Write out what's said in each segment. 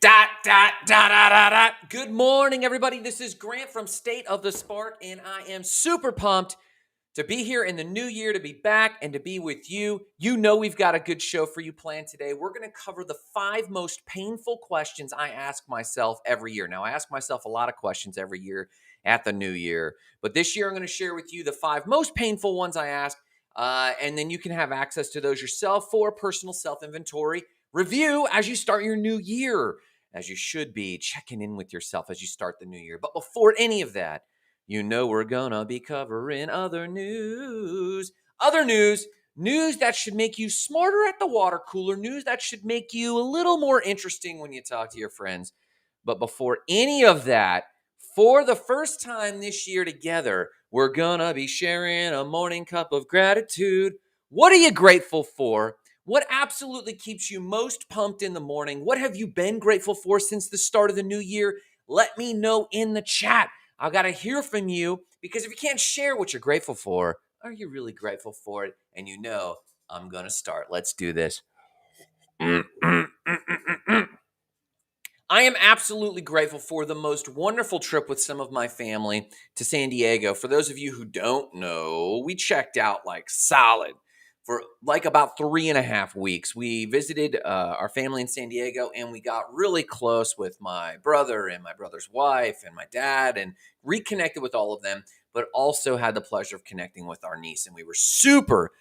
Dot, dot, dot, dot, dot, dot. Good morning, everybody. This is Grant from State of the Spark, and I am super pumped to be here in the new year, to be back, and to be with you. You know we've got a good show for you planned today. We're going to cover the 5 most painful questions I ask myself every year. Now, I ask myself a lot of questions every year at the new year, but this year I'm going to share with you the 5 most painful ones I ask, and then you can have access to those yourself for personal self-inventory review as you start your new year, as you should be checking in with yourself as you start the new year. But before any of that, you know we're gonna be covering other news. News that should make you smarter at the water cooler, news that should make you a little more interesting when you talk to your friends. But before any of that, for the first time this year together, we're gonna be sharing a morning cup of gratitude. What are you grateful for? What absolutely keeps you most pumped in the morning? What have you been grateful for since the start of the new year? Let me know in the chat. I got to hear from you, because if you can't share what you're grateful for, are you really grateful for it? And you know, I'm going to start. Let's do this. I am absolutely grateful for the most wonderful trip with some of my family to San Diego. For those of you who don't know, we checked out like solid for like about 3.5 weeks. We visited our family in San Diego, and we got really close with my brother and my brother's wife and my dad, and reconnected with all of them, but also had the pleasure of connecting with our niece. And we were super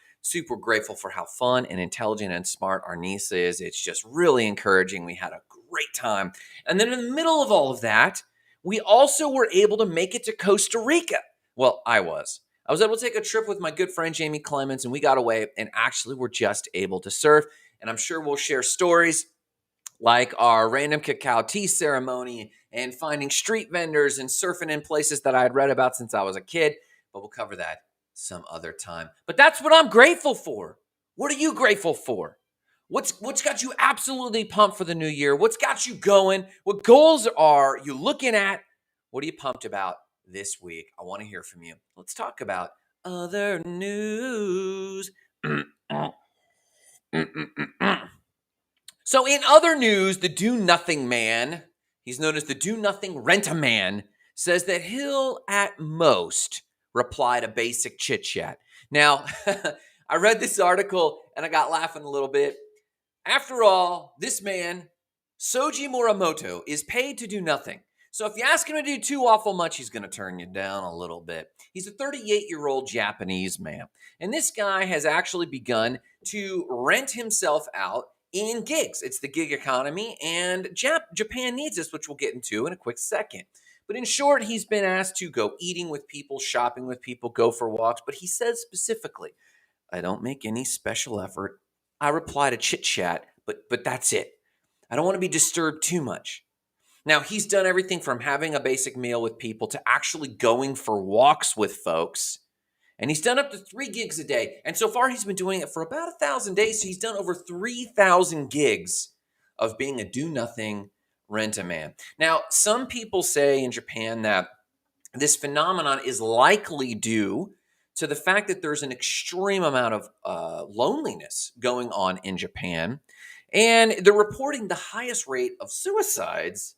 grateful for how fun and intelligent and smart our niece is. It's just really encouraging. We had a great time. And then in the middle of all of that, we also were able to make it to Costa Rica. Well, I was able to take a trip with my good friend Jamie Clemens, and we got away and actually were just able to surf. And I'm sure we'll share stories like our random cacao tea ceremony and finding street vendors and surfing in places that I had read about since I was a kid. But we'll cover that some other time. But that's what I'm grateful for. What are you grateful for? What's got you absolutely pumped for the new year? What's got you going? What goals are you looking at? What are you pumped about this week? I want to hear from you. Let's talk about other news. So in other news, the do-nothing man, he's known as the do-nothing rent-a-man, says that he'll at most reply to basic chit-chat. Now, I read this article and I got laughing a little bit. After all, this man, Soji Morimoto, is paid to do nothing. So if you ask him to do too awful much, he's going to turn you down a little bit. He's a 38-year-old Japanese man. And this guy has actually begun to rent himself out in gigs. It's the gig economy, and Japan needs this, which we'll get into in a quick second. But in short, he's been asked to go eating with people, shopping with people, go for walks. But he says specifically, I don't make any special effort. I reply to chit chat, but that's it. I don't want to be disturbed too much. Now, he's done everything from having a basic meal with people to actually going for walks with folks. And he's done up to 3 gigs a day. And so far, he's been doing it for about 1,000 days. So he's done over 3,000 gigs of being a do-nothing rent-a-man. Now, some people say in Japan that this phenomenon is likely due to the fact that there's an extreme amount of loneliness going on in Japan. And they're reporting the highest rate of suicides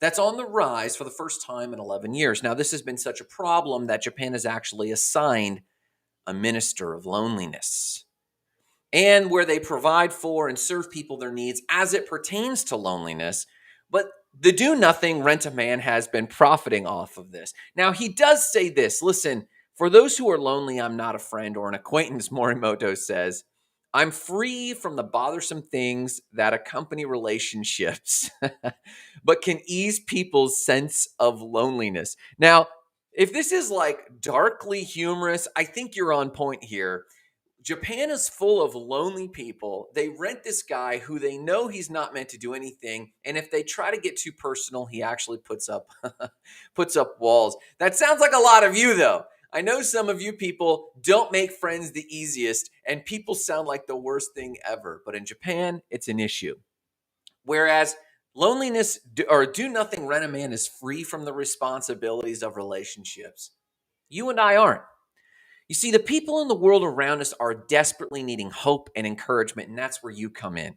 that's on the rise for the first time in 11 years. Now, this has been such a problem that Japan has actually assigned a minister of loneliness, and where they provide for and serve people their needs as it pertains to loneliness. But the do-nothing rent-a-man has been profiting off of this. Now, he does say this. Listen, for those who are lonely, I'm not a friend or an acquaintance, Morimoto says. I'm free from the bothersome things that accompany relationships, but can ease people's sense of loneliness. Now, if this is like darkly humorous, I think you're on point here. Japan is full of lonely people. They rent this guy who they know he's not meant to do anything, and if they try to get too personal, he actually puts up walls. That sounds like a lot of you, though. I know some of you people don't make friends the easiest, and people sound like the worst thing ever. But in Japan, it's an issue. Whereas loneliness or do-nothing rent-a-man is free from the responsibilities of relationships, you and I aren't. You see, the people in the world around us are desperately needing hope and encouragement, and that's where you come in.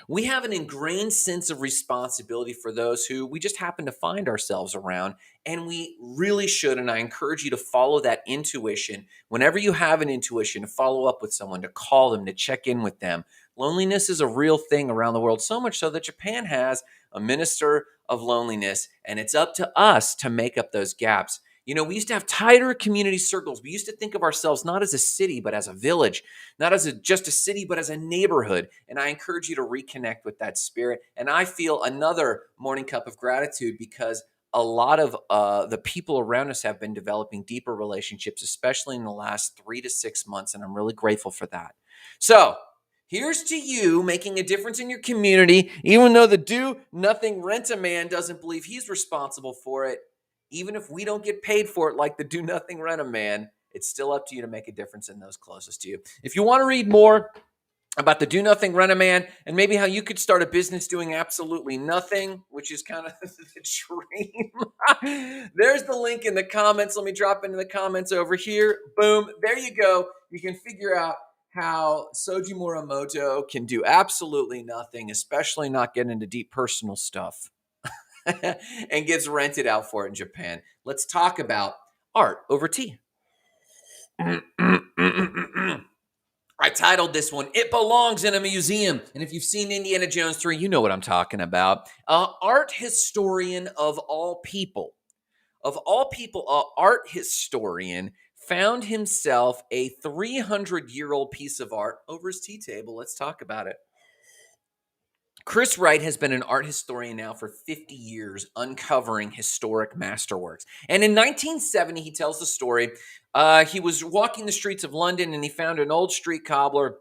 We have an ingrained sense of responsibility for those who we just happen to find ourselves around, and we really should. And I encourage you to follow that intuition. Whenever you have an intuition, to follow up with someone, to call them, to check in with them. Loneliness is a real thing around the world, so much so that Japan has a minister of loneliness, and it's up to us to make up those gaps. We used to have tighter community circles. We used to think of ourselves not as a city, but as a village, not as just a city, but as a neighborhood. And I encourage you to reconnect with that spirit. And I feel another morning cup of gratitude because a lot of the people around us have been developing deeper relationships, especially in the last 3 to 6 months. And I'm really grateful for that. So, here's to you making a difference in your community, even though the do-nothing rent-a-man doesn't believe he's responsible for it. Even if we don't get paid for it like the do-nothing rent-a-man, it's still up to you to make a difference in those closest to you. If you want to read more about the do-nothing rent-a-man and maybe how you could start a business doing absolutely nothing, which is kind of the dream, there's the link in the comments. Let me drop into the comments over here. Boom. There you go. You can figure out how Soji Morimoto can do absolutely nothing, especially not get into deep personal stuff, and gets rented out for it in Japan. Let's talk about art over tea. I titled this one, It Belongs in a Museum. And if you've seen Indiana Jones 3, you know what I'm talking about. Art historian of all people, art historian found himself a 300-year-old piece of art over his tea table. Let's talk about it. Chris Wright has been an art historian now for 50 years, uncovering historic masterworks. And in 1970, he tells the story, he was walking the streets of London and he found an old street cobbler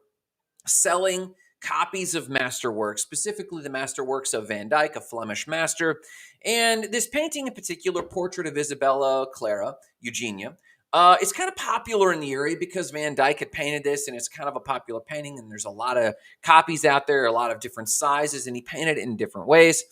selling copies of masterworks, specifically the masterworks of Van Dyke, a Flemish master. And this painting in particular, Portrait of Isabella Clara Eugenia, it's kind of popular in the area because Van Dyke had painted this, and it's kind of a popular painting, and there's a lot of copies out there, a lot of different sizes, and he painted it in different ways.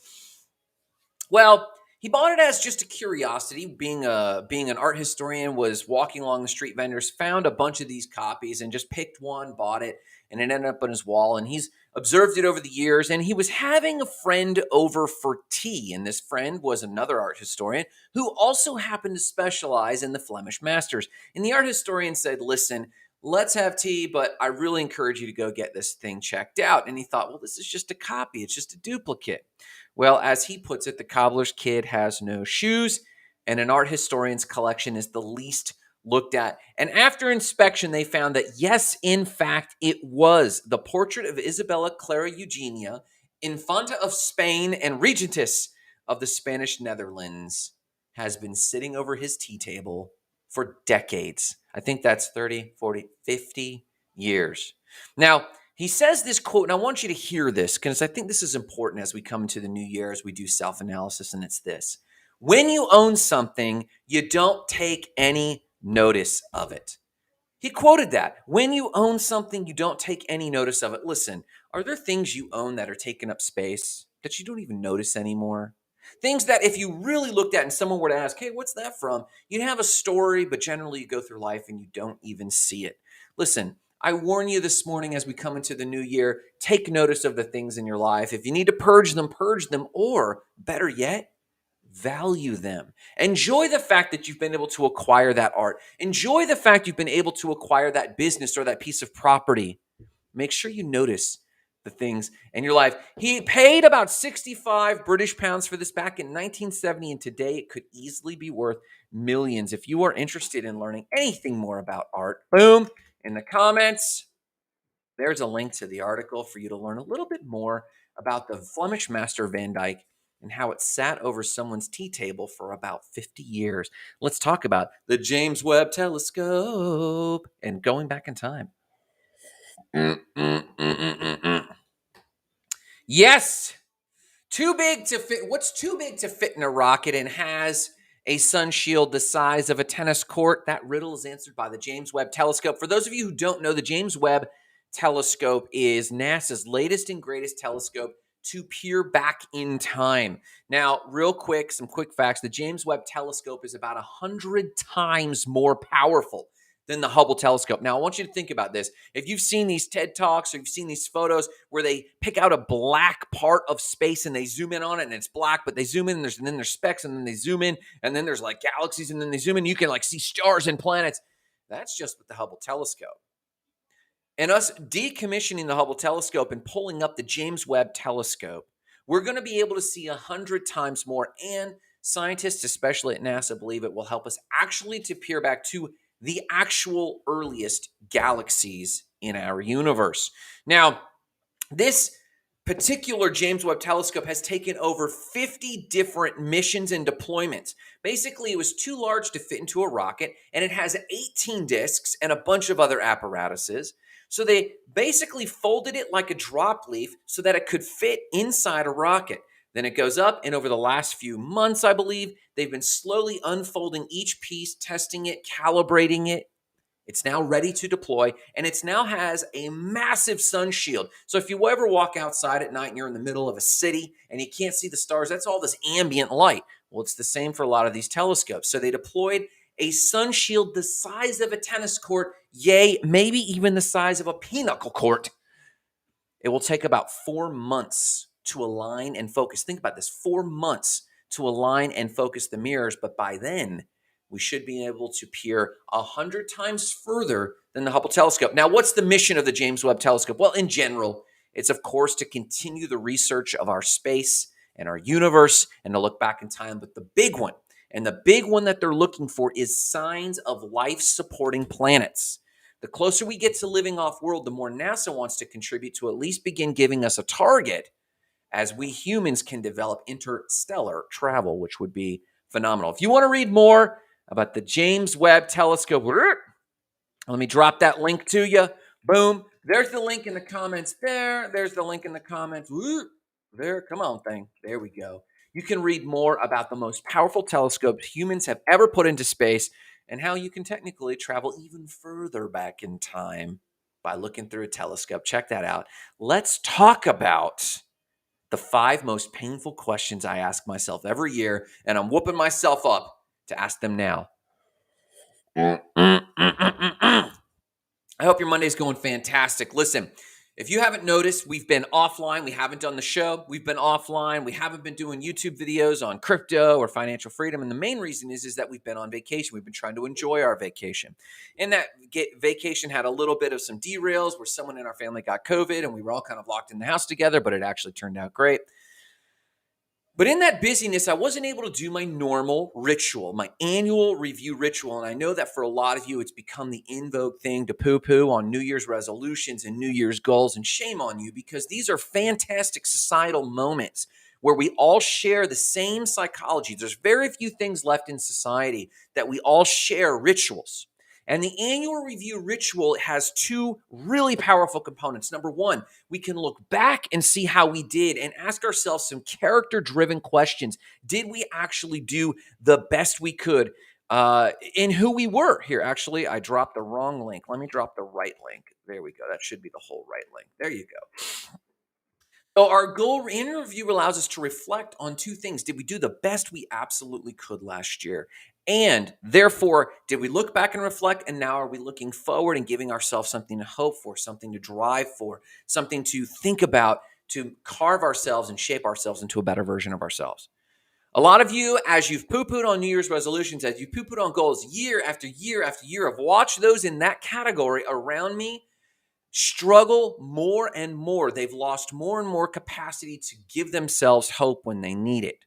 Well, he bought it as just a curiosity. Being an art historian, was walking along the street vendors, found a bunch of these copies, and just picked one, bought it, and it ended up on his wall. And he's observed it over the years. And he was having a friend over for tea, and this friend was another art historian who also happened to specialize in the Flemish masters. And the art historian said, "Listen, let's have tea, but I really encourage you to go get this thing checked out." And he thought, well, this is just a copy. It's just a duplicate. Well, as he puts it, the cobbler's kid has no shoes, and an art historian's collection is the least looked at. And after inspection, they found that, yes, in fact, it was the portrait of Isabella Clara Eugenia, Infanta of Spain and Regentess of the Spanish Netherlands, has been sitting over his tea table for decades. I think that's 30, 40, 50 years. Now, he says this quote, and I want you to hear this because I think this is important as we come into the new year, as we do self-analysis, and it's this. When you own something, you don't take any notice of it. He quoted that. When you own something, you don't take any notice of it. Listen, are there things you own that are taking up space that you don't even notice anymore? Things that if you really looked at and someone were to ask, hey, what's that from? You'd have a story, but generally you go through life and you don't even see it. Listen, I warn you this morning as we come into the new year, take notice of the things in your life. If you need to purge them, or better yet, value them. Enjoy the fact that you've been able to acquire that art. Enjoy the fact you've been able to acquire that business or that piece of property. Make sure you notice the things in your life. He paid about 65 British pounds for this back in 1970, and today it could easily be worth millions. If you are interested in learning anything more about art, boom, in the comments, there's a link to the article for you to learn a little bit more about the Flemish master Van Dyke and how it sat over someone's tea table for about 50 years. Let's talk about the James Webb Telescope and going back in time. Yes, too big to fit. What's too big to fit in a rocket and has a sun shield the size of a tennis court? That riddle is answered by the James Webb Telescope. For those of you who don't know, the James Webb Telescope is NASA's latest and greatest telescope to peer back in time. Now, real quick, some quick facts. The James Webb Telescope is about 100 times more powerful than the Hubble telescope. Now, I want you to think about this. If you've seen these TED Talks or you've seen these photos where they pick out a black part of space and they zoom in on it and it's black, but they zoom in and then there's specks and then they zoom in and then there's like galaxies and then they zoom in. You can like see stars and planets. That's just with the Hubble telescope. And us decommissioning the Hubble telescope and pulling up the James Webb telescope, we're going to be able to see 100 times more. And scientists, especially at NASA, believe it will help us actually to peer back to the actual earliest galaxies in our universe. Now, this particular James Webb telescope has taken over 50 different missions and deployments. Basically, it was too large to fit into a rocket, and it has 18 discs and a bunch of other apparatuses. So they basically folded it like a drop leaf so that it could fit inside a rocket. Then it goes up, and over the last few months, I believe, they've been slowly unfolding each piece, testing it, calibrating it. It's now ready to deploy, and it now has a massive sun shield. So if you ever walk outside at night and you're in the middle of a city and you can't see the stars, that's all this ambient light. Well, it's the same for a lot of these telescopes. So they deployed a sun shield the size of a tennis court, yay, maybe even the size of a pinochle court. It will take about 4 months to align and focus. Think about this, 4 months to align and focus the mirrors, but by then, we should be able to peer 100 times further than the Hubble telescope. Now, what's the mission of the James Webb telescope? Well, in general, it's of course to continue the research of our space and our universe and to look back in time. But the big one, and the big one that they're looking for is signs of life-supporting planets. The closer we get to living off-world, the more NASA wants to contribute to at least begin giving us a target as we humans can develop interstellar travel, which would be phenomenal. If you want to read more about the James Webb telescope, let me drop that link to you. Boom. There's the link in the comments there. There's the link in the comments. There. Come on, thing. There we go. You can read more about the most powerful telescopes humans have ever put into space and how you can technically travel even further back in time by looking through a telescope. Check that out. Let's talk about the 5 most painful questions I ask myself every year, and I'm whooping myself up to ask them now. I hope your Monday's going fantastic. Listen, if you haven't noticed, we've been offline. We haven't done the show. We've been offline. We haven't been doing YouTube videos on crypto or financial freedom. And the main reason is that we've been on vacation. We've been trying to enjoy our vacation. And that vacation had a little bit of some derails where someone in our family got COVID and we were all kind of locked in the house together, but it actually turned out great. But in that busyness, I wasn't able to do my normal ritual, my annual review ritual. And I know that for a lot of you, it's become the in vogue thing to poo-poo on New Year's resolutions and New Year's goals. And shame on you, because these are fantastic societal moments where we all share the same psychology. There's very few things left in society that we all share rituals. And the annual review ritual has 2 really powerful components. Number 1, we can look back and see how we did and ask ourselves some character-driven questions. Did we actually do the best we could in who we were? Here, actually, I dropped the wrong link. Let me drop the right link. There we go. That should be the whole right link. There you go. So our goal annual review allows us to reflect on 2 things. Did we do the best we absolutely could last year? And therefore, did we look back and reflect? And now are we looking forward and giving ourselves something to hope for, something to drive for, something to think about, to carve ourselves and shape ourselves into a better version of ourselves? A lot of you, as you've poo-pooed on New Year's resolutions, as you've poo-pooed on goals year after year after year, I've watched those in that category around me struggle more and more. They've lost more and more capacity to give themselves hope when they need it.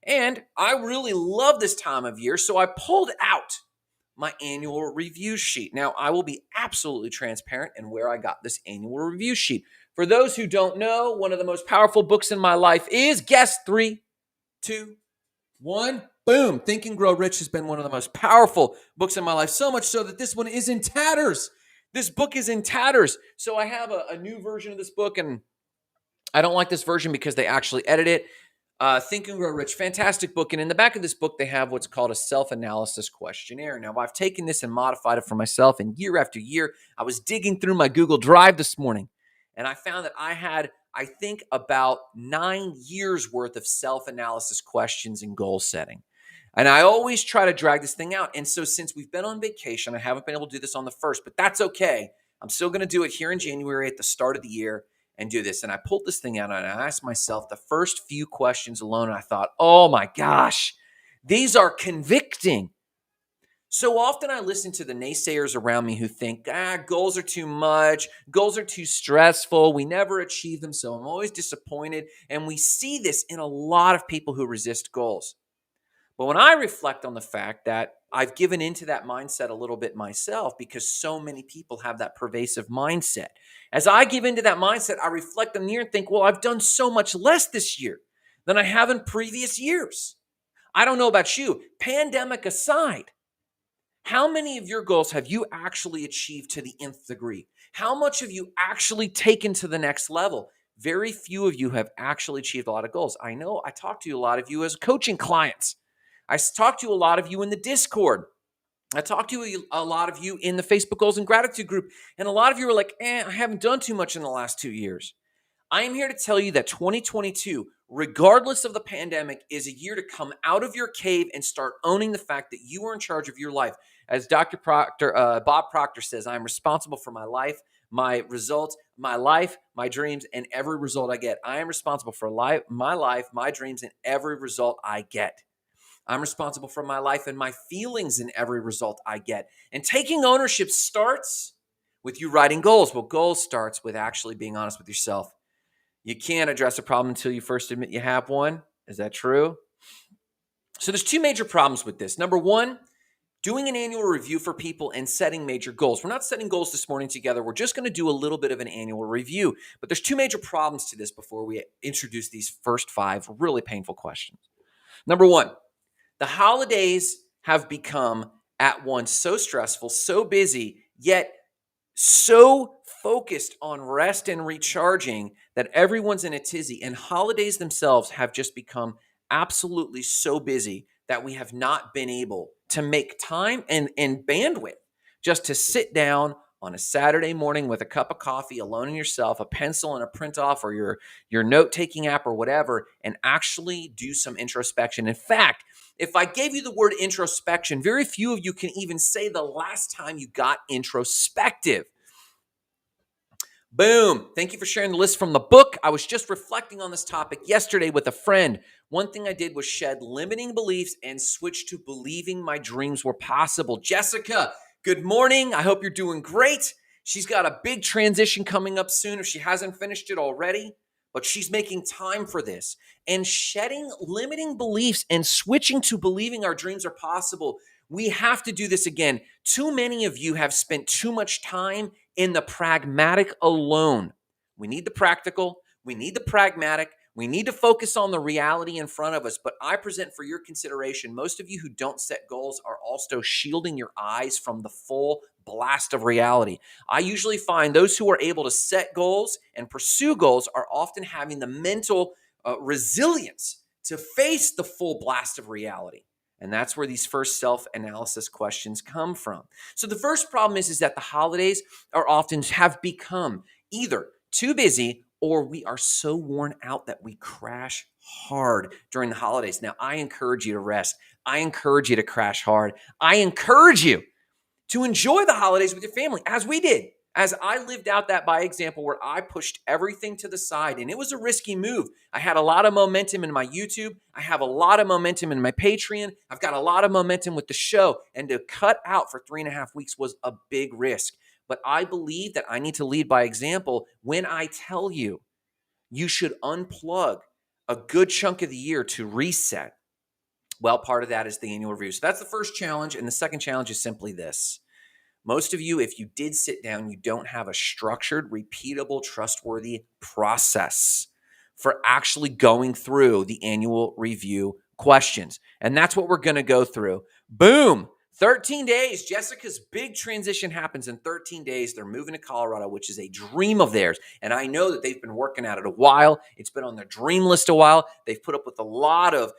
And I really love this time of year, so I pulled out my annual review sheet. Now, I will be absolutely transparent in where I got this annual review sheet. For those who don't know, one of the most powerful books in my life is, guess, 3, 2, 1, boom. Think and Grow Rich has been one of the most powerful books in my life, so much so that this one is in tatters. This book is in tatters. So I have a new version of this book, and I don't like this version because they actually edit it. Think and Grow Rich, fantastic book. And in the back of this book, they have what's called a self-analysis questionnaire. Now, I've taken this and modified it for myself, and year after year, I was digging through my Google Drive this morning, and I found that I had, I think, about 9 years worth of self-analysis questions and goal setting. And I always try to drag this thing out. And so since we've been on vacation, I haven't been able to do this on the first, but that's okay. I'm still going to do it here in January at the start of the year and do this. And I pulled this thing out and I asked myself the first few questions alone. And I thought, oh my gosh, these are convicting. So often I listen to the naysayers around me who think, goals are too much, goals are too stressful, we never achieve them, so I'm always disappointed. And we see this in a lot of people who resist goals. But when I reflect on the fact that I've given into that mindset a little bit myself because so many people have that pervasive mindset. As I give into that mindset, I reflect on the year and think, well, I've done so much less this year than I have in previous years. I don't know about you, pandemic aside, how many of your goals have you actually achieved to the nth degree? How much have you actually taken to the next level? Very few of you have actually achieved a lot of goals. I know I talk to a lot of you as coaching clients. I talk to a lot of you in the Discord. I talk to a lot of you in the Facebook Goals and Gratitude group. And a lot of you are like, I haven't done too much in the last 2 years. I am here to tell you that 2022, regardless of the pandemic, is a year to come out of your cave and start owning the fact that you are in charge of your life. As Bob Proctor says, I'm responsible for my life, my results, my life, my dreams, and every result I get. I am responsible for my life, my dreams, and every result I get. I'm responsible for my life and my feelings in every result I get. And taking ownership starts with you writing goals. Well, goals starts with actually being honest with yourself. You can't address a problem until you first admit you have one. Is that true? So there's two major problems with this. Number one, doing an annual review for people and setting major goals. We're not setting goals this morning together. We're just going to do a little bit of an annual review. But there's two major problems to this before we introduce these first 5 really painful questions. Number one, the holidays have become at once so stressful, so busy, yet so focused on rest and recharging that everyone's in a tizzy. And holidays themselves have just become absolutely so busy that we have not been able to make time and bandwidth just to sit down on a Saturday morning with a cup of coffee alone in yourself, a pencil and a print off or your note-taking app or whatever, and actually do some introspection. In fact, if I gave you the word introspection, very few of you can even say the last time you got introspective. Boom. Thank you for sharing the list from the book. I was just reflecting on this topic yesterday with a friend. One thing I did was shed limiting beliefs and switch to believing my dreams were possible. Jessica, good morning. I hope you're doing great. She's got a big transition coming up soon if she hasn't finished it already, but she's making time for this. And shedding limiting beliefs and switching to believing our dreams are possible. We have to do this again. Too many of you have spent too much time in the pragmatic alone. We need the practical. We need the pragmatic. We need to focus on the reality in front of us. But I present for your consideration, most of you who don't set goals are also shielding your eyes from the full blast of reality. I usually find those who are able to set goals and pursue goals are often having the mental resilience to face the full blast of reality. And that's where these first self-analysis questions come from. So the first problem is that the holidays are often have become either too busy or we are so worn out that we crash hard during the holidays. Now, I encourage you to rest. I encourage you to crash hard. I encourage you to enjoy the holidays with your family, as we did. As I lived out that by example where I pushed everything to the side, and it was a risky move. I had a lot of momentum in my YouTube. I have a lot of momentum in my Patreon. I've got a lot of momentum with the show, and to cut out for 3.5 weeks was a big risk. But I believe that I need to lead by example when I tell you, you should unplug a good chunk of the year to reset. Well, part of that is the annual review. So that's the first challenge, and the second challenge is simply this. Most of you, if you did sit down, you don't have a structured, repeatable, trustworthy process for actually going through the annual review questions. And that's what we're going to go through. Boom. 13 days. Jessica's big transition happens in 13 days. They're moving to Colorado, which is a dream of theirs. And I know that they've been working at it a while. It's been on their dream list a while. They've put up with a lot of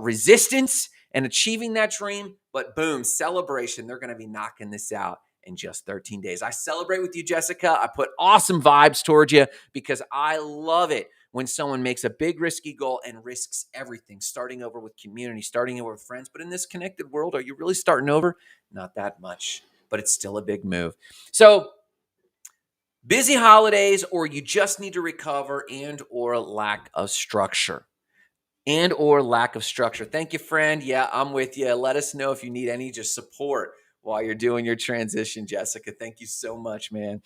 resistance and achieving that dream, but boom, celebration. They're going to be knocking this out in just 13 days. I celebrate with you, Jessica. I put awesome vibes towards you because I love it when someone makes a big risky goal and risks everything, starting over with community, starting over with friends. But in this connected world, are you really starting over? Not that much, but it's still a big move. So busy holidays, or you just need to recover, and or lack of structure. And or lack of structure. Thank you, friend. Yeah, I'm with you. Let us know if you need any just support while you're doing your transition, Jessica. Thank you so much, man.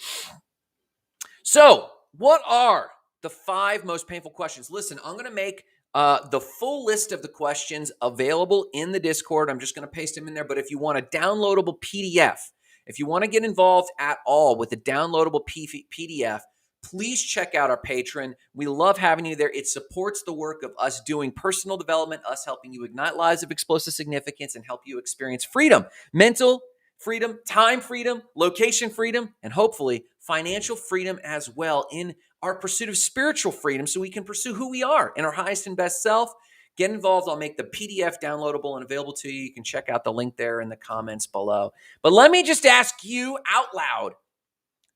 So, what are the 5 most painful questions? Listen, I'm going to make the full list of the questions available in the Discord. I'm just going to paste them in there. But if you want a downloadable PDF, if you want to get involved at all with a downloadable PDF, please check out our Patreon. We love having you there. It supports the work of us doing personal development, us helping you ignite lives of explosive significance and help you experience freedom, mental freedom, time freedom, location freedom, and hopefully financial freedom as well in our pursuit of spiritual freedom so we can pursue who we are in our highest and best self. Get involved. I'll make the PDF downloadable and available to you. You can check out the link there in the comments below. But let me just ask you out loud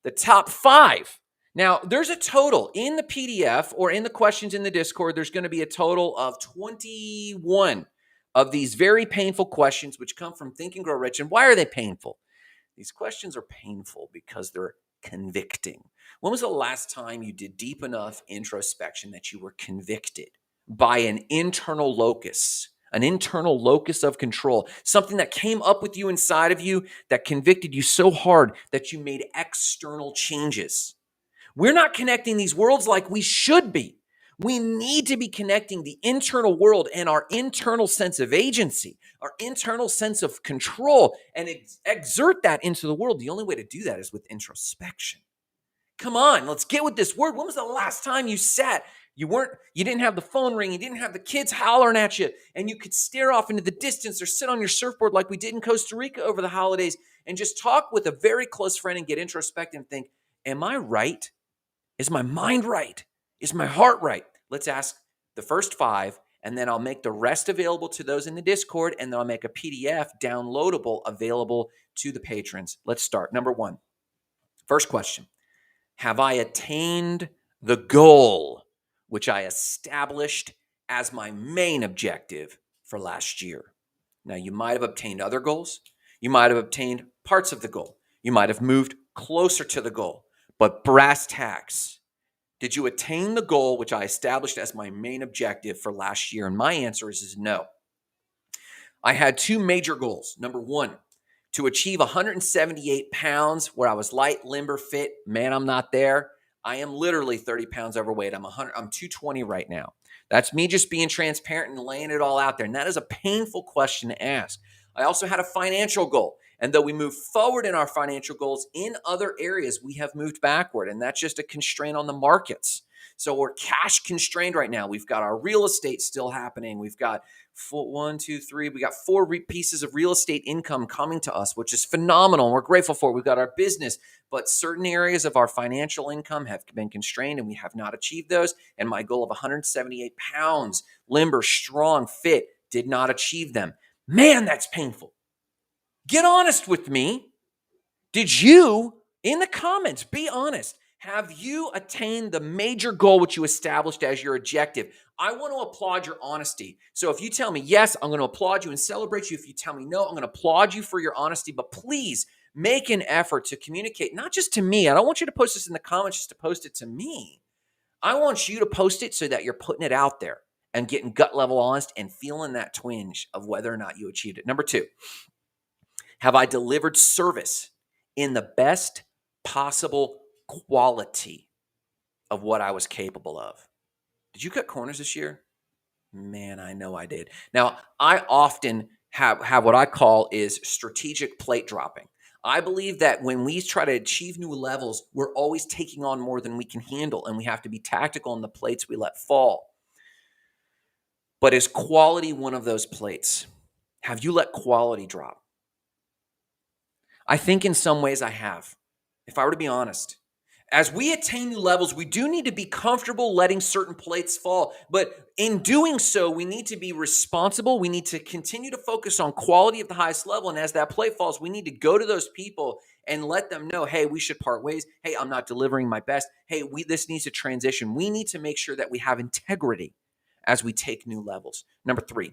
the top 5. Now, there's a total in the PDF or in the questions in the Discord. There's going to be a total of 21 of these very painful questions, which come from Think and Grow Rich. And why are they painful? These questions are painful because they're convicting. When was the last time you did deep enough introspection that you were convicted by an internal locus of control, something that came up with you inside of you that convicted you so hard that you made external changes? We're not connecting these worlds like we should be. We need to be connecting the internal world and our internal sense of agency, our internal sense of control, and exert that into the world. The only way to do that is with introspection. Come on, let's get with this word. When was the last time you sat? You didn't have the phone ring, you didn't have the kids hollering at you, and you could stare off into the distance or sit on your surfboard like we did in Costa Rica over the holidays and just talk with a very close friend and get introspective and think, am I right? Is my mind right? Is my heart right? Let's ask the first 5, and then I'll make the rest available to those in the Discord, and then I'll make a PDF downloadable available to the patrons. Let's start. Number 1, first question. Have I attained the goal which I established as my main objective for last year? Now, you might have obtained other goals. You might have obtained parts of the goal. You might have moved closer to the goal. But brass tacks, did you attain the goal which I established as my main objective for last year? And my answer is no. I had 2 major goals. Number 1, to achieve 178 pounds where I was light, limber, fit. Man, I'm not there. I am literally 30 pounds overweight. I'm 220 right now. That's me just being transparent and laying it all out there. And that is a painful question to ask. I also had a financial goal. And though we move forward in our financial goals, in other areas, we have moved backward. And that's just a constraint on the markets. So we're cash constrained right now. We've got our real estate still happening. We've got 4 pieces of real estate income coming to us, which is phenomenal. And we're grateful for it. We've got our business, but certain areas of our financial income have been constrained and we have not achieved those. And my goal of 178 pounds, limber, strong, fit, did not achieve them. Man, that's painful. Get honest with me. Did you, in the comments, be honest. Have you attained the major goal which you established as your objective? I want to applaud your honesty. So if you tell me yes, I'm going to applaud you and celebrate you. If you tell me no, I'm going to applaud you for your honesty. But please make an effort to communicate, not just to me. I don't want you to post this in the comments just to post it to me. I want you to post it so that you're putting it out there and getting gut level honest and feeling that twinge of whether or not you achieved it. Number 2, have I delivered service in the best possible quality of what I was capable of? Did you cut corners this year? Man, I know I did. Now, I often have what I call is strategic plate dropping. I believe that when we try to achieve new levels, we're always taking on more than we can handle, and we have to be tactical on the plates we let fall. But is quality one of those plates? Have you let quality drop? I think in some ways I have. If I were to be honest, As we attain new levels, we do need to be comfortable letting certain plates fall. But in doing so, we need to be responsible. We need to continue to focus on quality at the highest level. And as that plate falls, we need to go to those people and let them know, hey, we should part ways. Hey, I'm not delivering my best. Hey, this needs to transition. We need to make sure that we have integrity as we take new levels. Number 3,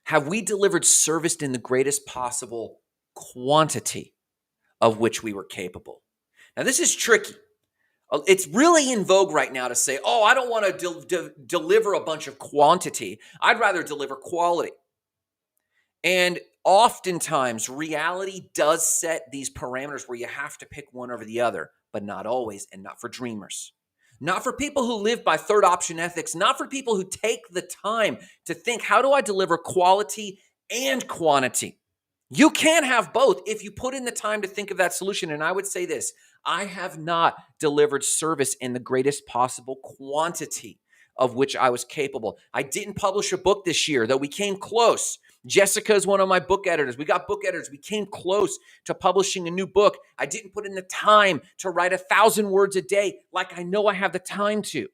have we delivered service in the greatest possible quantity of which we were capable? Now, this is tricky. It's really in vogue right now to say, oh, I don't want to deliver a bunch of quantity. I'd rather deliver quality. And oftentimes, reality does set these parameters where you have to pick one over the other, but not always, and not for dreamers. Not for people who live by third option ethics, not for people who take the time to think, how do I deliver quality and quantity? You can have both if you put in the time to think of that solution. And I would say this, I have not delivered service in the greatest possible quantity of which I was capable. I didn't publish a book this year, though we came close. Jessica is one of my book editors. We got book editors. We came close to publishing a new book. I didn't put in the time to write 1,000 words a day like I know I have the time to.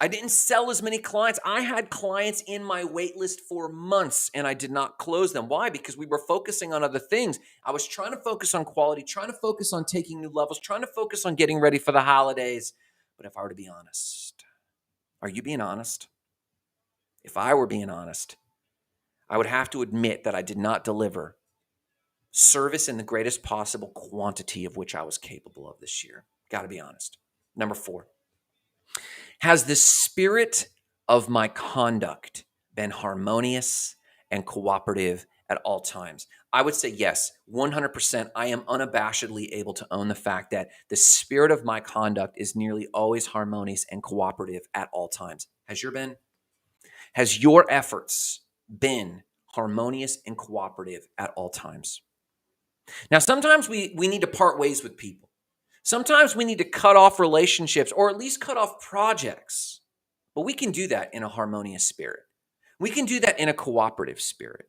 I didn't sell as many clients. I had clients in my wait list for months and I did not close them. Why? Because we were focusing on other things. I was trying to focus on quality, trying to focus on taking new levels, trying to focus on getting ready for the holidays. But if I were to be honest, are you being honest? If I were being honest, I would have to admit that I did not deliver service in the greatest possible quantity of which I was capable of this year. Got to be honest. Number 4. Has the spirit of my conduct been harmonious and cooperative at all times? I would say yes, 100%. I am unabashedly able to own the fact that the spirit of my conduct is nearly always harmonious and cooperative at all times. Has your been? Has your efforts been harmonious and cooperative at all times? Now, sometimes we need to part ways with people. Sometimes we need to cut off relationships or at least cut off projects. But we can do that in a harmonious spirit. We can do that in a cooperative spirit.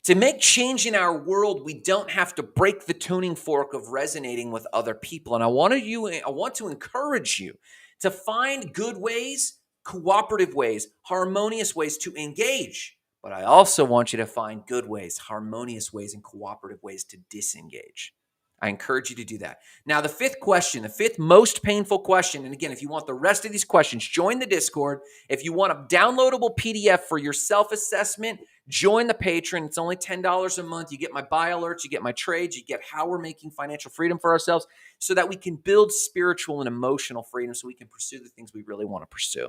To make change in our world, we don't have to break the tuning fork of resonating with other people. And I want to encourage you to find good ways, cooperative ways, harmonious ways to engage. But I also want you to find good ways, harmonious ways, and cooperative ways to disengage. I encourage you to do that. Now, the 5th question, the 5th most painful question, and again, if you want the rest of these questions, join the Discord. If you want a downloadable PDF for your self-assessment, join the Patreon. It's only $10 a month. You get my buy alerts, you get my trades, you get how we're making financial freedom for ourselves so that we can build spiritual and emotional freedom so we can pursue the things we really want to pursue.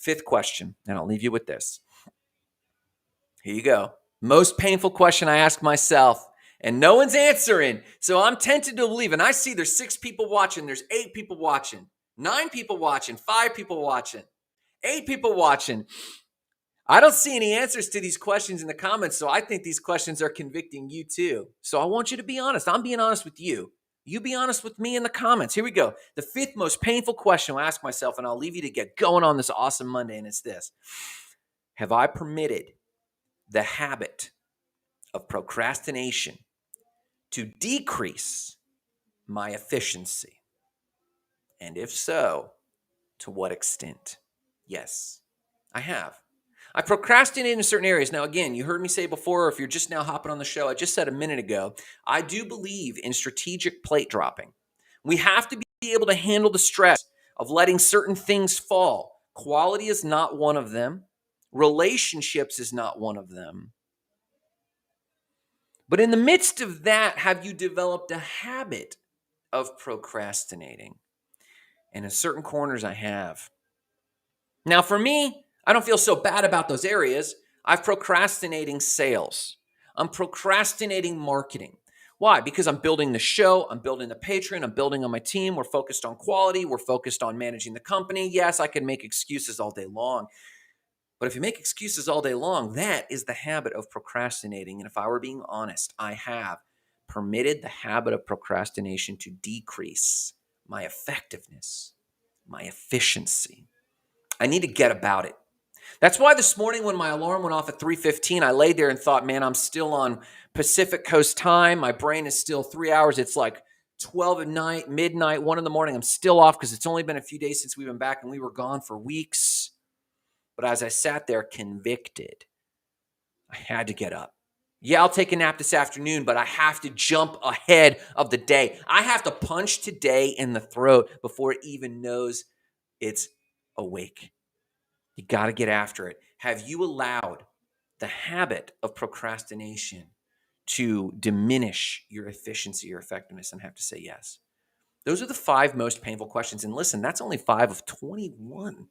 5th question, and I'll leave you with this. Here you go. Most painful question I ask myself. And no one's answering. So I'm tempted to believe. And I see there's 6 people watching. There's 8 people watching. 9 people watching. 5 people watching. 8 people watching. I don't see any answers to these questions in the comments. So I think these questions are convicting you too. So I want you to be honest. I'm being honest with you. You be honest with me in the comments. Here we go. The 5th most painful question I'll ask myself, and I'll leave you to get going on this awesome Monday. And it's this. Have I permitted the habit of procrastination to decrease my efficiency? And if so, to what extent? Yes, I have. I procrastinate in certain areas. Now, again, you heard me say before, if you're just now hopping on the show, I just said a minute ago, I do believe in strategic plate dropping. We have to be able to handle the stress of letting certain things fall. Quality is not one of them. Relationships is not one of them. But in the midst of that, have you developed a habit of procrastinating? And in certain corners, I have. Now, for me, I don't feel so bad about those areas. I'm procrastinating sales. I'm procrastinating marketing. Why? Because I'm building the show. I'm building the Patreon. I'm building on my team. We're focused on quality. We're focused on managing the company. Yes, I can make excuses all day long. But if you make excuses all day long, that is the habit of procrastinating. And if I were being honest, I have permitted the habit of procrastination to decrease my effectiveness, my efficiency. I need to get about it. That's why this morning when my alarm went off at 3:15, I laid there and thought, man, I'm still on Pacific Coast time. My brain is still 3 hours. It's like 12 at night, midnight, 1 in the morning. I'm still off because it's only been a few days since we've been back and we were gone for weeks. But as I sat there convicted, I had to get up. Yeah, I'll take a nap this afternoon, but I have to jump ahead of the day. I have to punch today in the throat before it even knows it's awake. You got to get after it. Have you allowed the habit of procrastination to diminish your efficiency or effectiveness? And have to say yes. Those are the 5 most painful questions. And listen, that's only 5 of 21.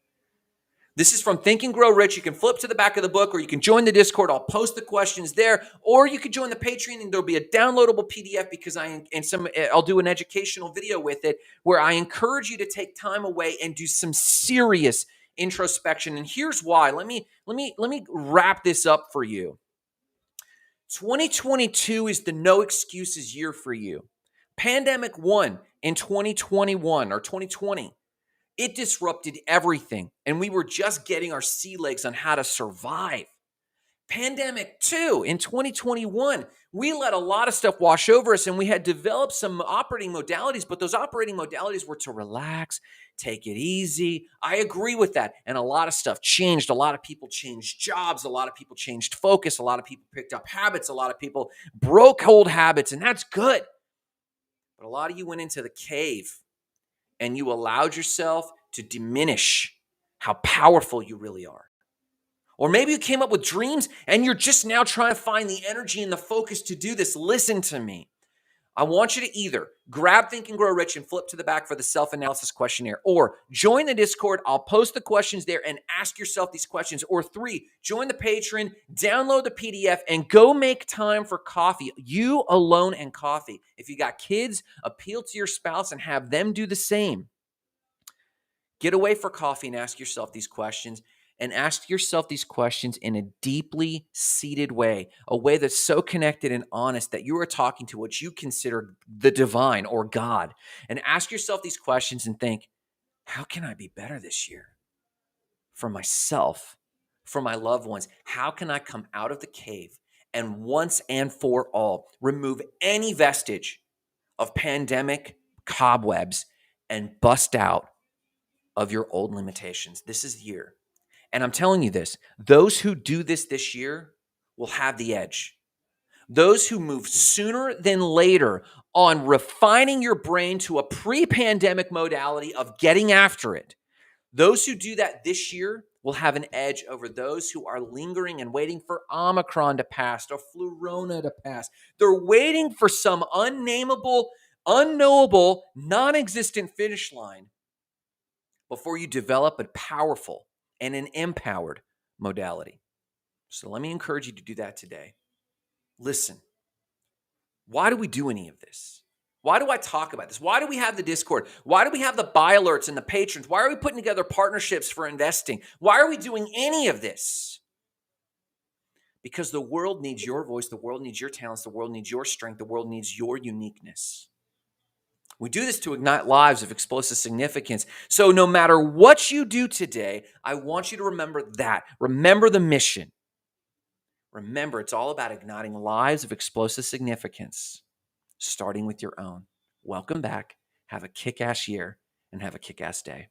This is from Think and Grow Rich. You can flip to the back of the book, or you can join the Discord. I'll post the questions there, or you can join the Patreon, and there'll be a downloadable PDF because I'll do an educational video with it where I encourage you to take time away and do some serious introspection. And here's why. Let me wrap this up for you. 2022 is the no excuses year for you. Pandemic 1 in 2021 or 2020. It disrupted everything, and we were just getting our sea legs on how to survive. Pandemic 2 in 2021, we let a lot of stuff wash over us, and we had developed some operating modalities, but those operating modalities were to relax, take it easy. I agree with that, and a lot of stuff changed. A lot of people changed jobs. A lot of people changed focus. A lot of people picked up habits. A lot of people broke old habits, and that's good. But a lot of you went into the cave, and you allowed yourself to diminish how powerful you really are. Or maybe you came up with dreams and you're just now trying to find the energy and the focus to do this. Listen to me. I want you to either grab Think and Grow Rich and flip to the back for the self-analysis questionnaire, or join the Discord. I'll post the questions there and ask yourself these questions. Or 3, join the Patreon, download the PDF, and go make time for coffee. You alone and coffee. If you got kids, appeal to your spouse and have them do the same. Get away for coffee and ask yourself these questions. And ask yourself these questions in a deeply seated way, a way that's so connected and honest that you are talking to what you consider the divine or God. And ask yourself these questions and think, how can I be better this year? For myself, for my loved ones, how can I come out of the cave and once and for all remove any vestige of pandemic cobwebs and bust out of your old limitations? This is the year. And I'm telling you this, those who do this year will have the edge. Those who move sooner than later on refining your brain to a pre-pandemic modality of getting after it, those who do that this year will have an edge over those who are lingering and waiting for Omicron to pass or Flurona to pass. They're waiting for some unnameable, unknowable, non-existent finish line before you develop a powerful and an empowered modality. So let me encourage you to do that today. Listen, why do we do any of this? Why do I talk about this? Why do we have the Discord? Why do we have the buy alerts and the patrons? Why are we putting together partnerships for investing? Why are we doing any of this? Because the world needs your voice. The world needs your talents. The world needs your strength. The world needs your uniqueness. We do this to ignite lives of explosive significance. So no matter what you do today, I want you to remember that. Remember the mission. Remember, it's all about igniting lives of explosive significance, starting with your own. Welcome back. Have a kick-ass year and have a kick-ass day.